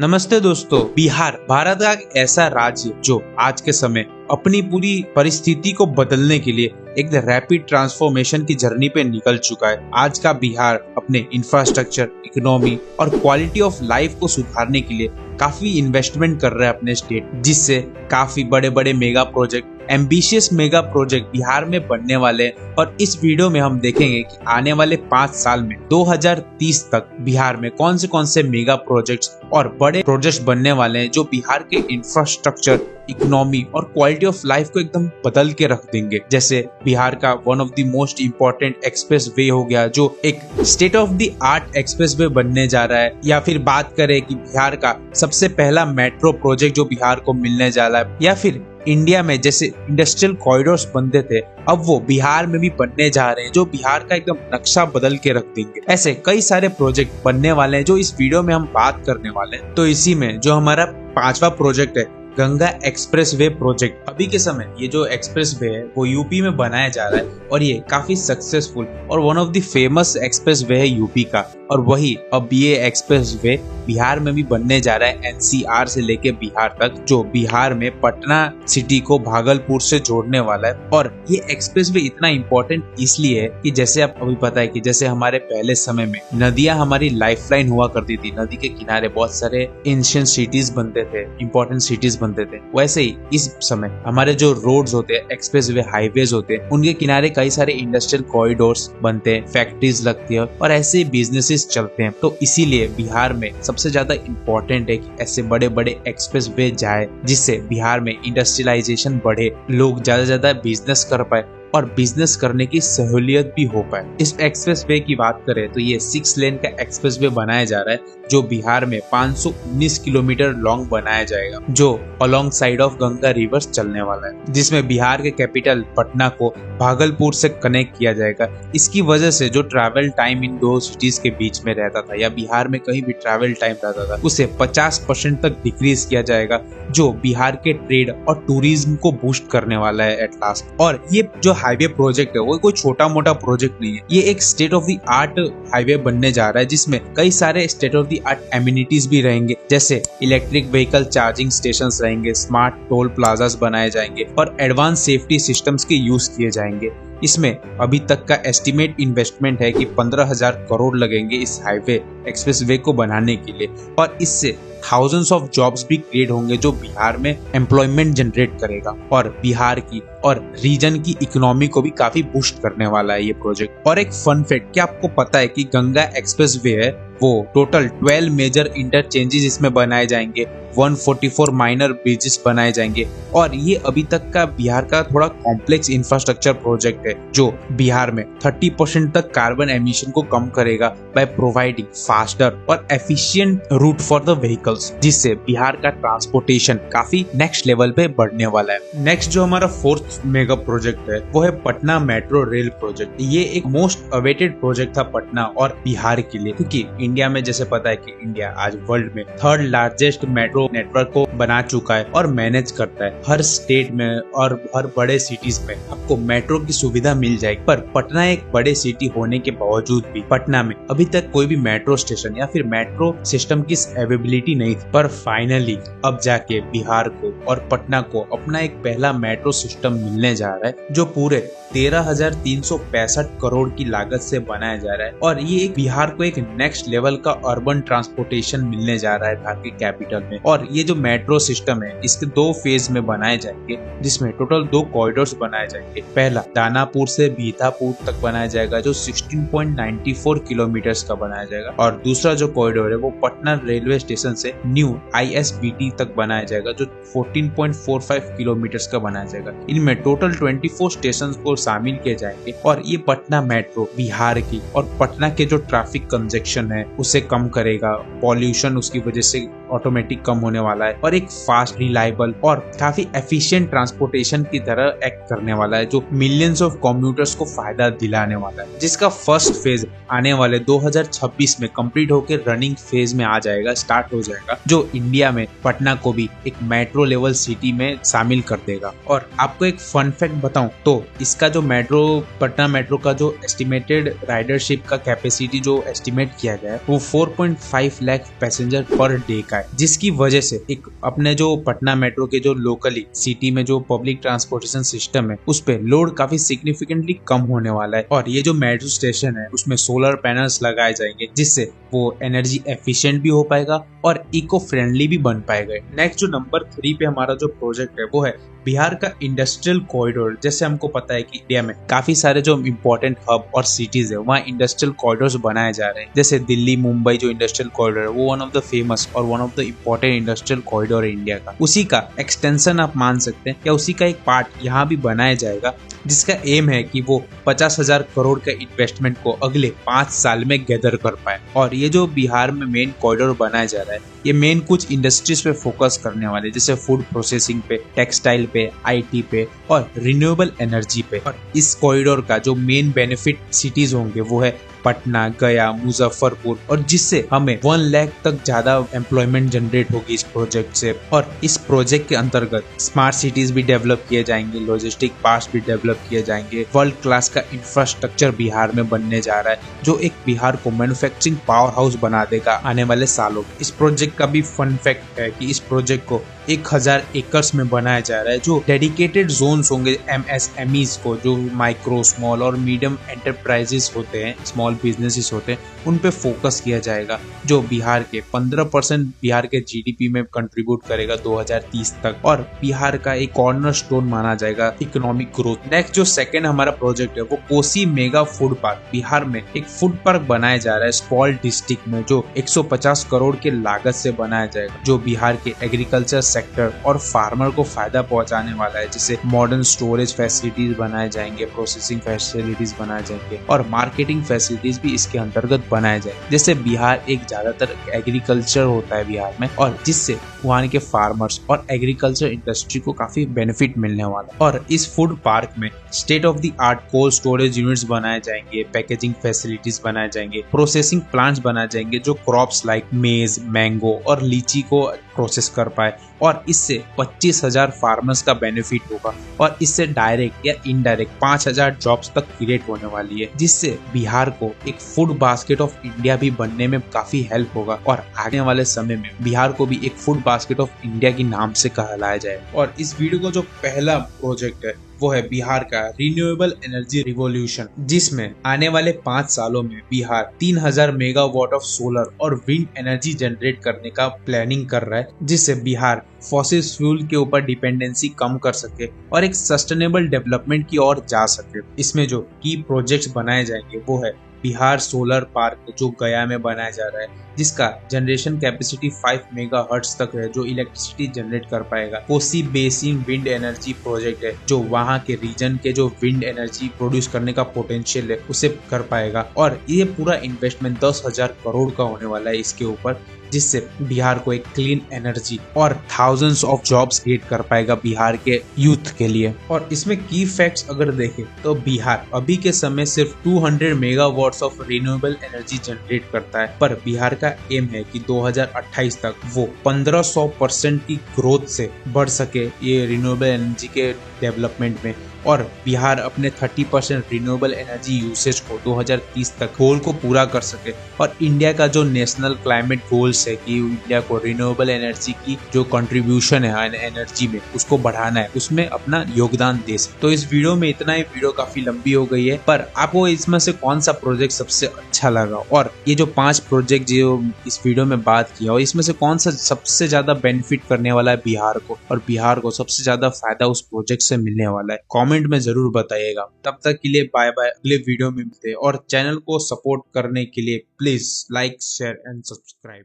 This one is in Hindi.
नमस्ते दोस्तों। बिहार भारत का एक ऐसा राज्य जो आज के समय अपनी पूरी परिस्थिति को बदलने के लिए एक रैपिड ट्रांसफॉर्मेशन की जर्नी पे निकल चुका है। आज का बिहार अपने इंफ्रास्ट्रक्चर, इकोनॉमी और क्वालिटी ऑफ लाइफ को सुधारने के लिए काफी इन्वेस्टमेंट कर रहा है अपने स्टेट, जिससे काफी बड़े बड़े mega project, ambitious mega project Bihar में बनने वाले हैं। और इस वीडियो में हम देखेंगे कि आने वाले 5 साल में 2030 तक बिहार में कौन से मेगा प्रोजेक्ट्स और बड़े प्रोजेक्ट्स बनने वाले हैं जो बिहार के इंफ्रास्ट्रक्चर, इकोनॉमी और क्वालिटी ऑफ लाइफ को एकदम बदल के रख देंगे। जैसे बिहार का one of the most important express way हो गया, जो एक state of the art express way बनने जा रहा है। या फिर बात करें कि बिहार का सबसे पहला मेट्रो प्रोजेक्ट जो बिहार को मिलने जा रहा है, या फिर इंडिया में जैसे इंडस्ट्रियल कॉरिडोर्स बनते थे अब वो बिहार में भी बनने जा रहे हैं, जो बिहार का एकदम नक्शा बदल के रख देंगे। ऐसे कई सारे प्रोजेक्ट बनने वाले हैं जो इस वीडियो में हम बात करने वाले हैं। तो इसी में जो हमारा 5वां प्रोजेक्ट है, गंगा एक्सप्रेस वे प्रोजेक्ट। अभी के समय ये जो एक्सप्रेस वे है वो यूपी में बनाया जा रहा है और ये काफी सक्सेसफुल और one of the famous express way है यूपी का। और वही अब ये एक्सप्रेस वे बिहार में भी बनने जा रहा है, एनसीआर से लेके बिहार तक, जो बिहार में पटना सिटी को भागलपुर से जोड़ने वाला है। और ये एक्सप्रेस वे इतना इम्पोर्टेंट इसलिए है कि जैसे आप अभी पता है कि जैसे हमारे पहले समय में नदियां हमारी लाइफलाइन हुआ करती थी, नदी के किनारे बहुत सारे एंशिएंट सिटीज बनते थे, इंपॉर्टेंट सिटीज बनते थे। वैसे ही इस समय हमारे जो रोड्स होते हैं, एक्सप्रेस वे, हाईवेज होते हैं, उनके किनारे कई सारे इंडस्ट्रियल कॉरिडोर्स बनते हैं, फैक्ट्रीज लगती है और ऐसे बिजनेसेस चलते हैं। तो इसीलिए बिहार में सबसे ज्यादा इम्पोर्टेंट है कि ऐसे बड़े बड़े एक्सप्रेस वे जाए, जिससे बिहार में इंडस्ट्रियलाइजेशन बढ़े, लोग ज्यादा से ज्यादा बिजनेस कर पाए और बिजनेस करने की सहूलियत भी हो पाए। इस एक्सप्रेस वे की बात करें तो ये 6 लेन का एक्सप्रेस वे बनाया जा रहा है, जो बिहार में 519 किलोमीटर लॉन्ग बनाया जाएगा, जो along side of Ganga river चलने वाला है, जिसमें बिहार के कैपिटल पटना को भागलपुर से कनेक्ट किया जाएगा। इसकी वजह से जो ट्रैवल टाइम इन दो सिटीज के बीच में रहता था, या बिहार में कहीं भी ट्रैवल टाइम रहता था, उसे 50% तक डिक्रीज किया जाएगा, जो बिहार के ट्रेड और टूरिज्म को बूस्ट करने वाला है एट लास्ट। और ये जो हाईवे प्रोजेक्ट है वो कोई छोटा मोटा प्रोजेक्ट नहीं है, ये एक state of the art highway बनने जा रहा है, जिसमें कई सारे state of the art amenities भी रहेंगे, जैसे इलेक्ट्रिक व्हीकल चार्जिंग स्टेशंस रहेंगे, स्मार्ट टोल प्लाजास बनाए जाएंगे और एडवांस सेफ्टी सिस्टम्स के यूज किए जाएंगे। इसमें अभी तक का एस्टिमेट इन्वेस्टमेंट है कि 15,000 करोड़ लगेंगे इस हाईवे एक्सप्रेस वे को बनाने के लिए। और इससे थाउजेंड्स ऑफ जॉब्स भी क्रिएट होंगे, जो बिहार में एम्प्लॉयमेंट जनरेट करेगा और बिहार की और रीजन की इकोनॉमी को भी काफी बूस्ट करने वाला है ये प्रोजेक्ट। और एक फन फैक्ट, क्या आपको पता है कि गंगा एक्सप्रेस वे है वो टोटल 12 मेजर इंटरचेंजेस इसमें बनाए जाएंगे, 144 माइनर ब्रिजेस बनाए जाएंगे। और ये अभी तक का बिहार का थोड़ा कॉम्प्लेक्स इंफ्रास्ट्रक्चर प्रोजेक्ट है, जो बिहार में 30% तक कार्बन एमिशन को कम करेगा बाय प्रोवाइडिंग फास्टर और efficient route for the vehicles, जिससे बिहार का ट्रांसपोर्टेशन काफी नेक्स्ट लेवल पे बढ़ने वाला है। नेक्स्ट जो हमारा 4th मेगा प्रोजेक्ट है वो है पटना मेट्रो रेल प्रोजेक्ट। ये एक मोस्ट अवेटेड प्रोजेक्ट था पटना और बिहार के लिए, क्योंकि इंडिया में जैसे पता है कि इंडिया आज वर्ल्ड में 3rd लार्जेस्ट मेट्रो नेटवर्क को बना चुका है और मैनेज करता है। हर स्टेट में और हर बड़े सिटीज में आपको मेट्रो की सुविधा मिल जाएगी। पर पटना एक बड़े सिटी होने के बावजूद भी पटना में अभी तक कोई भी मेट्रो स्टेशन या फिर मेट्रो सिस्टम की अवेलेबिलिटी नहीं थी। पर फाइनली अब जाके बिहार को और पटना को अपना एक पहला मेट्रो सिस्टम मिलने जा रहा है, जो पूरे 13,365 करोड़ की लागत से बनाया जा रहा है। और ये बिहार को एक नेक्स्ट लेवल का अर्बन ट्रांसपोर्टेशन मिलने जा रहा है बिहार के कैपिटल में। और ये जो मेट्रो सिस्टम है इसके 2 फेज में बनाए जाएंगे, जिसमें टोटल 2 कॉरिडोर्स बनाए जाएंगे। पहला दानापुर से बीतापुर तक बनाया जाएगा, जो 16.94 किलोमीटर का बनाया जाएगा। और दूसरा जो कॉरिडोर है वो पटना रेलवे स्टेशन से न्यू ISBT तक बनाया जाएगा, जो 14.45 किलोमीटर का बनाया जाएगा। इनमें टोटल 24 स्टेशन को शामिल किए जाएंगे। और ये पटना मेट्रो बिहार की और पटना के जो ट्रैफिक कंजेक्शन है उसे कम करेगा, पॉल्यूशन उसकी वजह से ऑटोमेटिक कम होने वाला है। और और एक फास्ट, रिलायबल और काफी एफिशिएंट ट्रांसपोर्टेशन की तरह एक्ट करने वाला है, जो मिलियंस ऑफ कम्यूटर्स को फायदा दिलाने वाला है, जिसका फर्स्ट फेज आने वाले 2026 में कंप्लीट होकर रनिंग फेज में आ जाएगा, स्टार्ट हो जाएगा, जो इंडिया में पटना को भी एक मेट्रो लेवल सिटी में शामिल कर देगा। और आपको एक फन फैक्ट बताऊं तो इसका जो पटना मेट्रो का जो एस्टिमेटेड राइडरशिप का कैपेसिटी जो एस्टिमेट किया गया है वो 4.5 लाख पैसेंजर पर डे का है, जिसकी वजह से एक अपने जो पटना मेट्रो के जो लोकली सिटी में जो पब्लिक ट्रांसपोर्टेशन सिस्टम है उस पे लोड काफी सिग्निफिकेंटली कम होने वाला है। और ये जो मेट्रो स्टेशन है उसमें सोलर पैनल्स लगाए जाएंगे, जिससे वो एनर्जी एफिशिएंट भी हो पाएगा और इको फ्रेंडली भी बन पाएगा। नेक्स्ट जो नंबर 3 पे हमारा जो प्रोजेक्ट है वो है बिहार का इंडस्ट्रियल कॉरिडोर। जैसे हमको पता है कि इंडिया में काफी सारे जो इम्पोर्टेंट हब और सिटीज है वहाँ इंडस्ट्रियल कॉरिडोर्स बनाए जा रहे हैं। जैसे दिल्ली मुंबई जो इंडस्ट्रियल कॉरिडोर है वो वन ऑफ द फेमस और one of the important industrial corridor है इंडिया का। उसी का एक्सटेंशन आप मान सकते हैं या उसी का एक पार्ट यहाँ भी बनाया जाएगा, जिसका एम है कि वो 50,000 करोड़ का इन्वेस्टमेंट को अगले 5 साल में गैदर कर पाए। और ये जो बिहार में मेन कॉरिडोर बनाया जा रहा है ये मेन कुछ इंडस्ट्रीज पे फोकस करने वाले, जैसे फूड प्रोसेसिंग पे, टेक्सटाइल पे, आईटी पे और रिन्यूएबल एनर्जी पे। और इस कॉरिडोर का जो मेन बेनिफिट सिटीज होंगे वो है पटना, गया, मुजफ्फरपुर, और जिससे हमें 1 लाख तक ज्यादा एम्प्लॉयमेंट जनरेट होगी इस प्रोजेक्ट से। और इस प्रोजेक्ट के अंतर्गत स्मार्ट सिटीज भी डेवलप किए जाएंगे, लॉजिस्टिक पार्क्स भी डेवलप किए जाएंगे, वर्ल्ड क्लास का इंफ्रास्ट्रक्चर बिहार में बनने जा रहा है, जो एक बिहार को मैन्युफैक्चरिंग पावर हाउस बना देगा आने वाले सालों में। इस प्रोजेक्ट का भी फन फैक्ट है कि इस प्रोजेक्ट को 1000 एकर्स में बनाया जा रहा है, जो डेडिकेटेड जोन्स होंगे एमएसएमईज को, जो माइक्रो, स्मॉल और मीडियम एंटरप्राइजेस होते हैं, स्मॉल बिजनेसेस होते हैं, उन पे फोकस किया जाएगा, जो बिहार के 15% बिहार के जीडीपी में कंट्रीब्यूट करेगा 2030 तक, और बिहार का एक कॉर्नर स्टोन माना जाएगा इकोनॉमिक ग्रोथ। नेक्स्ट जो सेकंड हमारा प्रोजेक्ट है वो Kosi mega food park. Bihar में एक फूड पार्क बनाया जा रहा है सुपौल डिस्ट्रिक्ट में, जो 150 करोड़ के लागत से बनाया जाएगा, जो बिहार के एग्रीकल्चर सेक्टर और फार्मर को फायदा पहुंचाने वाला है। जैसे मॉडर्न स्टोरेज फैसिलिटीज बनाए जाएंगे, प्रोसेसिंग फैसिलिटीज बनाए जाएंगे और मार्केटिंग फैसिलिटीज भी इसके अंतर्गत बनाए जाए। जैसे बिहार एक ज्यादातर एग्रीकल्चर होता है बिहार में, और जिससे वहाँ के फार्मर्स और एग्रीकल्चर इंडस्ट्री को काफी बेनिफिट मिलने वाला है। और इस फूड पार्क में state of the art cold storage units बनाए जाएंगे, पैकेजिंग फैसिलिटीज बनाए जाएंगे, प्रोसेसिंग प्लांट्स बनाए जाएंगे, जो क्रॉप्स लाइक मेज, मैंगो और लीची को प्रोसेस कर पाए। और इससे 25,000 फार्मर्स का बेनिफिट होगा, और इससे डायरेक्ट या इनडायरेक्ट 5,000 जॉब्स तक क्रिएट होने वाली है, जिससे बिहार को एक फूड बास्केट ऑफ इंडिया भी बनने में काफी हेल्प होगा। और आने वाले समय में बिहार को भी एक फूड बास्केट ऑफ इंडिया के नाम से कहलाया जाए। और इस वीडियो का जो पहला प्रोजेक्ट है वो है बिहार का रिन्यूएबल एनर्जी रिवॉल्यूशन, जिसमें आने वाले 5 सालों में बिहार 3000 मेगावाट ऑफ सोलर और विंड एनर्जी जनरेट करने का प्लानिंग कर रहा है, जिससे बिहार फॉसिल फ्यूल के ऊपर डिपेंडेंसी कम कर सके और एक सस्टेनेबल डेवलपमेंट की ओर जा सके। इसमें जो की प्रोजेक्ट्स बनाए जाएंगे वो है बिहार सोलर पार्क, जो गया में बनाया जा रहा है, जिसका जनरेशन कैपेसिटी 5 मेगाहर्ट्ज तक है, जो इलेक्ट्रिसिटी जनरेट कर पाएगा। Kosi basin wind energy project है, जो वहां के रीजन के जो विंड एनर्जी प्रोड्यूस करने का पोटेंशियल है उसे कर पाएगा। और ये पूरा इन्वेस्टमेंट 10,000 करोड़ का होने वाला है इसके ऊपर, जिससे बिहार को एक क्लीन एनर्जी और थाउजेंड्स ऑफ जॉब्स क्रिएट कर पाएगा बिहार के यूथ के लिए। और इसमें की फैक्ट्स अगर देखें तो बिहार अभी के समय सिर्फ 200 megawatts of renewable energy generate करता है, पर बिहार का एम है कि 2028 तक वो 1500% की ग्रोथ से बढ़ सके ये रिन्यूएबल एनर्जी के डेवलपमेंट में, और बिहार अपने 30% रिन्यूएबल एनर्जी यूसेज को 2030 तक गोल को पूरा कर सके। और इंडिया का जो नेशनल क्लाइमेट गोल्स है कि इंडिया को रिन्यूएबल एनर्जी की जो कंट्रीब्यूशन है एनर्जी में उसको बढ़ाना है, उसमें अपना योगदान दे सके। तो इस वीडियो में इतना ही, वीडियो काफी लंबी हो गई है, पर आपको इसमें से कौन सा प्रोजेक्ट सबसे अच्छा लगा, और ये जो 5 प्रोजेक्ट जो इस वीडियो में बात किया और इसमें से कौन सा सबसे ज्यादा बेनिफिट करने वाला है बिहार को, और बिहार को सबसे ज्यादा फायदा उस प्रोजेक्ट से मिलने वाला है, कमेंट में जरूर बताइएगा। तब तक के लिए बाय बाय, अगले वीडियो में मिलते हैं। और चैनल को सपोर्ट करने के लिए please like, share and subscribe.